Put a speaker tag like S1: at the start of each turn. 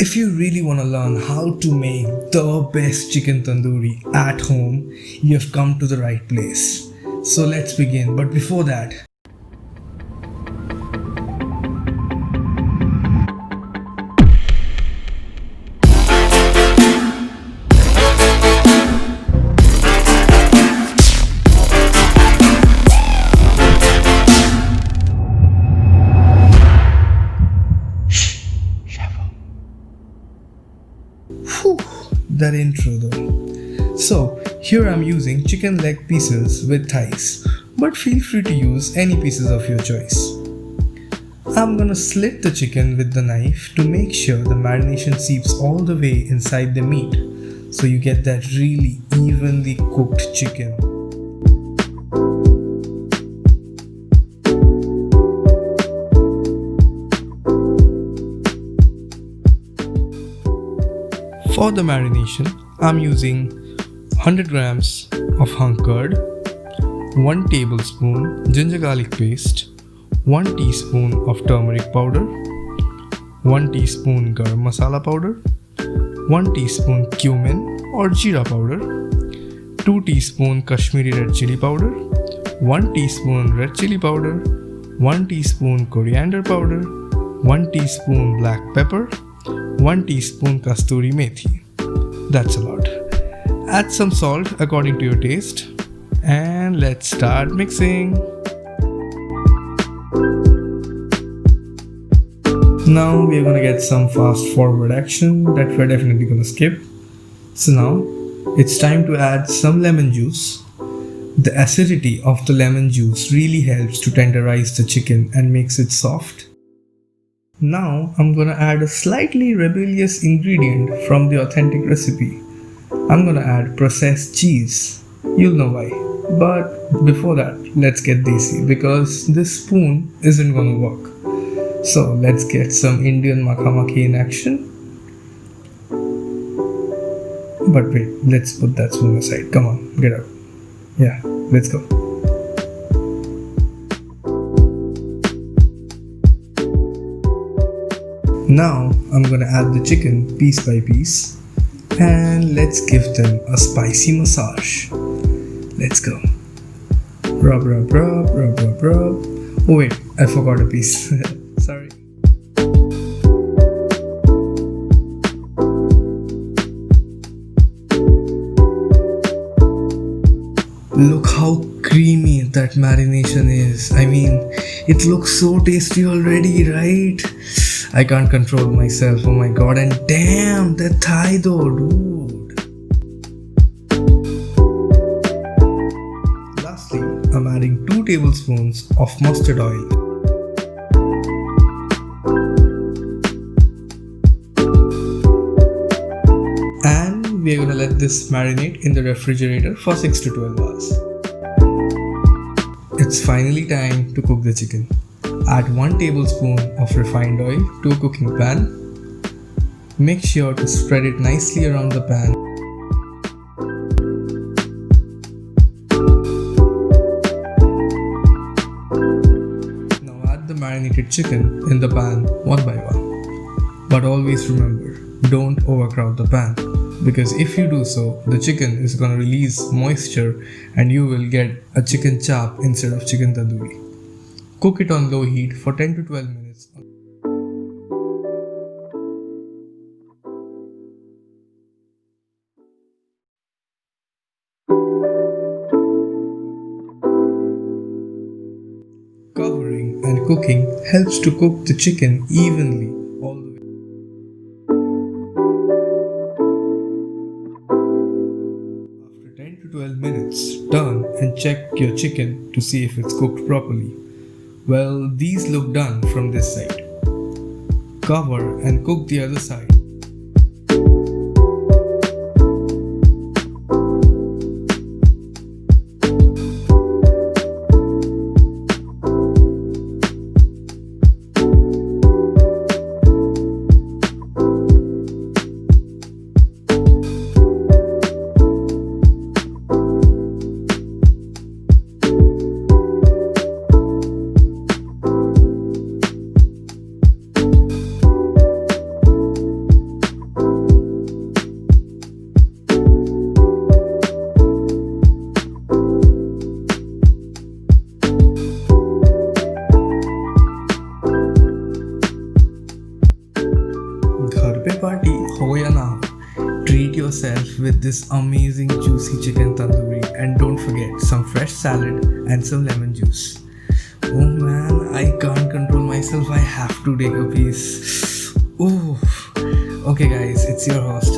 S1: If you really want to learn how to make the best chicken tandoori at home, you have come to the right place. So let's begin. But before that, that intro though. So here I'm using chicken leg pieces with thighs, but feel free to use any pieces of your choice. I'm gonna slit the chicken with the knife to make sure the marination seeps all the way inside the meat, so you get that really evenly cooked chicken. For the marination, I'm using 100 grams of hung curd, 1 tablespoon ginger garlic paste, 1 teaspoon of turmeric powder, 1 teaspoon Garam Masala powder, 1 teaspoon cumin or jeera powder, 2 teaspoon Kashmiri red chilli powder, 1 teaspoon red chilli powder, 1 teaspoon coriander powder, 1 teaspoon black pepper, 1 teaspoon Kasturi Methi. That's a lot. Add some salt according to your taste and let's start mixing. Now we're gonna get some fast forward action that we're definitely gonna skip. So now it's time to add some lemon juice. The acidity of the lemon juice really helps to tenderize the chicken and makes it soft. Now I'm gonna add a slightly rebellious ingredient from the authentic recipe. I'm gonna add processed cheese. You'll know why. But before that, let's get DESI because this spoon isn't gonna work. So let's get some Indian makha makhi in action. But wait, let's put that spoon aside. Come on, get out. Yeah, let's go. Now I'm gonna add the chicken piece by piece and let's give them a spicy massage. Let's go. Rub, rub, rub, rub, rub, rub. Oh wait, I forgot a piece. Sorry. Look how creamy that marination is. I mean, it looks so tasty already, right? I can't control myself, oh my god, and damn, that thigh though, dude. Lastly, I'm adding 2 tablespoons of mustard oil. And we're gonna let this marinate in the refrigerator for 6 to 12 hours. It's finally time to cook the chicken. Add 1 tablespoon of refined oil to a cooking pan. Make sure to spread it nicely around the pan. Now add the marinated chicken in the pan one by one. But always remember, don't overcrowd the pan because if you do so, the chicken is going to release moisture and you will get a chicken chop instead of chicken tandoori. Cook it on low heat for 10 to 12 minutes. Covering and cooking helps to cook the chicken evenly all the way. After 10 to 12 minutes, turn and check your chicken to see if it's cooked properly. Well, these look done from this side. Cover and cook the other side. ho ya na ho, treat yourself with this amazing juicy chicken tandoori, and don't forget some fresh salad and some lemon juice. Oh man, I can't control myself. I have to take a piece. Oh, okay guys, it's your host